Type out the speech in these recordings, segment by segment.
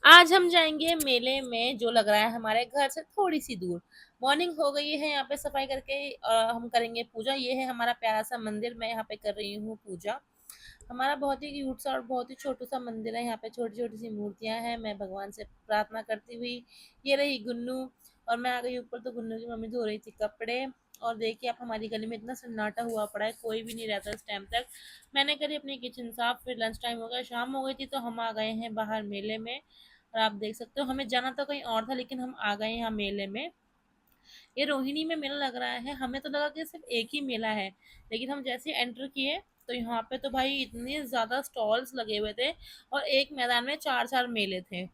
आज हम जाएँगे मेले में जो लग रहा है हमारे घर से थोड़ी-सी दूर। मॉर्निंग हो गई है, यहाँ पे सफाई करके हम करेंगे पूजा। ये है हमारा प्यारा-सा मंदिर, मैं यहाँ पे कर रही हूँ पूजा। हमारा बहुत ही क्यूट सा और बहुत ही छोटू-सा मंदिर है, यहाँ पे छोटी-छोटी सी मूर्तियाँ हैं। मैं भगवान से प्रार्थना करती हुई, ये रही गुन्नू और मैं आ गई ऊपर तो गुन्नू की मम्मी धो रही थी कपड़े। और देखिए अब हमारी गली में इतना सन्नाटा हुआ पड़ा है, कोई भी नहीं रहता इस टाइम तक। मैंने करी अपनी किचन साफ, फिर लंच टाइम हो गया, शाम हो गई थी तो हम आ गए हैं बाहर मेले में। और आप देख सकते हो हमें जाना तो कहीं और था लेकिन हम आ गए यहाँ मेले में। ये रोहिणी में मेला लग रहा है, हमें तो लगा कि सिर्फ एक ही मेला है, लेकिन हम जैसे एंटर किए तो यहाँ पे तो भाई इतने ज़्यादा स्टॉल्स लगे हुए थे और एक मैदान में चार चार मेले थे।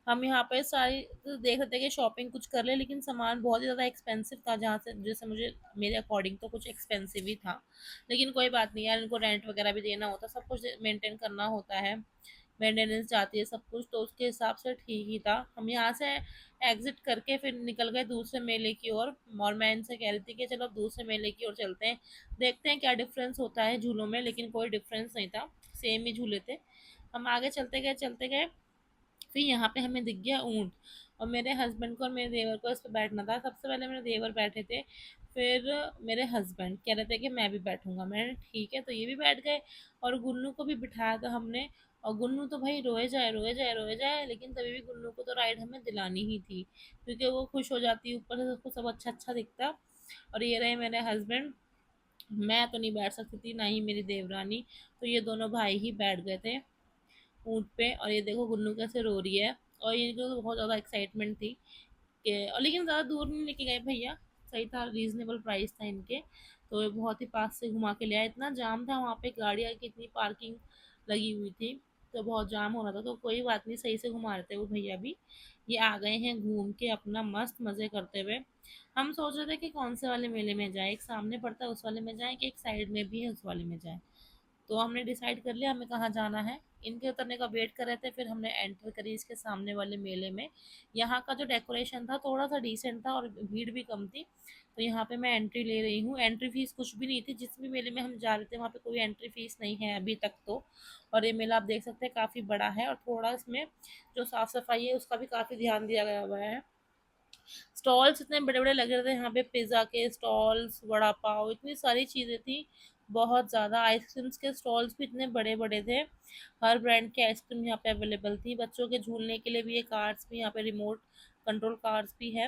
हम यहाँ पे सारी तो देख रहे थे कि शॉपिंग कुछ कर ले, लेकिन सामान बहुत ही ज़्यादा एक्सपेंसिव था, जहाँ से जैसे मुझे मेरे अकॉर्डिंग तो कुछ एक्सपेंसिव ही था। लेकिन कोई बात नहीं यार, इनको रेंट वगैरह भी देना होता, सब कुछ मेंटेन करना होता है, मेंटेनेंस जाती है सब कुछ, तो उसके हिसाब से ठीक ही था। हम यहाँ से एग्जिट करके फिर निकल गए दूसरे मेले की ओर। और मैं इनसे कह रही थी कि चलो अब दूसरे मेले की ओर चलते हैं, देखते हैं क्या डिफरेंस होता है झूलों में, लेकिन कोई डिफरेंस नहीं था, सेम ही झूले थे। हम आगे चलते गए, फिर यहाँ पे हमें दिख गया ऊँट। और मेरे हस्बैंड को और मेरे देवर को इस पे बैठना था। सबसे पहले मेरे देवर बैठे थे, फिर मेरे हस्बैंड कह रहे थे कि मैं भी बैठूंगा। मैंने ठीक है, तो ये भी बैठ गए और गुन्नू को भी बिठाया था हमने। और गुन्नू तो भाई रोए जाए रोए जाए रोए जाए, लेकिन तभी भी गुन्नू को तो राइड हमें दिलानी ही थी, क्योंकि वो खुश हो जाती, ऊपर से उसको सब अच्छा अच्छा दिखता। और ये रहे मेरे हस्बैंड। मैं तो नहीं बैठ सकती थी, ना ही मेरी देवरानी, तो ये दोनों भाई ही बैठ गए थे ऊँट पे। और ये देखो गुन्नू कैसे रो रही है। और इनको तो बहुत ज़्यादा एक्साइटमेंट थी कि, और लेकिन ज़्यादा दूर नहीं लेके गए भैया, सही था, रीज़नेबल प्राइस था इनके। तो ये बहुत ही पास से घुमा के ले आए। इतना जाम था वहाँ पे, गाड़ियाँ की इतनी पार्किंग लगी हुई थी, तो बहुत जाम हो रहा था, तो कोई बात नहीं, सही से घुमा रहे थे वो भैया भी। ये आ गए हैं घूम के अपना मस्त मज़े करते हुए। हम सोच रहे थे कि कौन से वाले मेले में जाए, एक सामने पड़ता है उस वाले में जाए कि एक साइड में भी है उस वाले में जाए। तो हमने डिसाइड कर लिया हमें कहाँ जाना है। इनके उतरने का वेट कर रहे थे, फिर हमने एंटर करी इसके सामने वाले मेले में। यहाँ का जो डेकोरेशन था थोड़ा सा डिसेंट था और भीड़ भी कम थी। तो यहाँ पे मैं एंट्री ले रही हूँ, एंट्री फीस कुछ भी नहीं थी, जिस भी मेले में हम जा रहे थे वहाँ पे कोई एंट्री फीस नहीं है अभी तक तो। और ये मेला आप देख सकते हैं काफ़ी बड़ा है, और थोड़ा इसमें जो साफ़ सफाई है उसका भी काफ़ी ध्यान दिया गया हुआ है। स्टॉल्स इतने बड़े बड़े लगे रहते हैं यहाँ पे, पिज़्ज़ा के स्टॉल्स, वड़ा पाव, इतनी सारी चीज़ें थी, बहुत ज़्यादा। आइसक्रीम्स के स्टॉल्स भी इतने बड़े बड़े थे, हर ब्रांड की आइसक्रीम यहाँ पे अवेलेबल थी। बच्चों के झूलने के लिए भी ये कार्स भी यहाँ पे, रिमोट कंट्रोल कार्स भी है।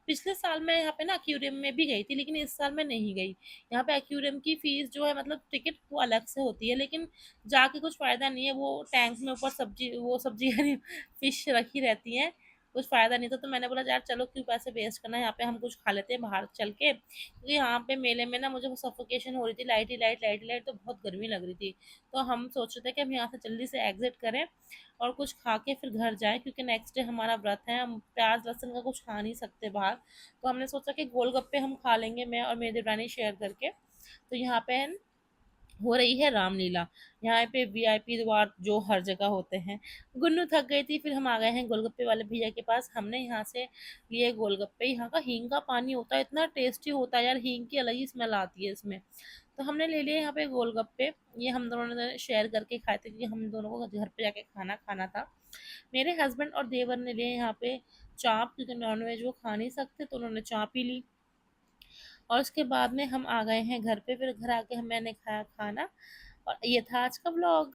पिछले साल मैं यहाँ पे ना एक्वेरियम में भी गई थी, लेकिन इस साल मैं नहीं गई। यहाँ पे एक्वेरियम की फीस जो है, मतलब टिकट वो अलग से होती है, लेकिन जाके कुछ फ़ायदा नहीं है। वो टैंक में ऊपर सब्जी, वो सब्जी यानी फिश रखी रहती हैं, कुछ फ़ायदा नहीं था। तो मैंने बोला यार चलो क्यों पैसे वेस्ट करना है, यहाँ पे हम कुछ खा लेते हैं बाहर चल के, क्योंकि यहाँ पे मेले में ना मुझे वो सफोकेशन हो रही थी, लाइट ही लाइट लाइट ही लाइट, तो बहुत गर्मी लग रही थी। तो हम सोच रहे थे कि हम यहाँ से जल्दी से एग्जिट करें और कुछ खा के फिर घर जाएं, क्योंकि नेक्स्ट डे हमारा व्रत है, हम प्याज लहसुन का कुछ खा नहीं सकते बाहर। तो हमने सोचा कि गोलगप्पे हम खा लेंगे, मैं और मेरी देवरानी शेयर करके। तो यहाँ पे हो रही है रामलीला, यहाँ पे वीआईपी द्वार जो हर जगह होते हैं। गुन्नू थक गई थी, फिर हम आ गए हैं गोलगप्पे वाले भैया के पास। हमने यहाँ से लिए गोलगप्पे, यहाँ का हींग का पानी होता है, इतना टेस्टी होता है यार, हींग की अलग ही स्मेल आती है इसमें। तो हमने ले लिए यहाँ पे गोलगप्पे, ये हम दोनों ने शेयर करके खाए थे, क्योंकि हम दोनों को घर पे जाके खाना खाना था। मेरे हस्बैंड और देवर ने लिए यहाँ पे चाप, क्योंकि नॉनवेज वो खा नहीं सकते, तो उन्होंने चाप ही ली। और उसके बाद में हम आ गए हैं घर पे, फिर घर आके हम मैंने खाया खाना। और ये था आज का व्लॉग।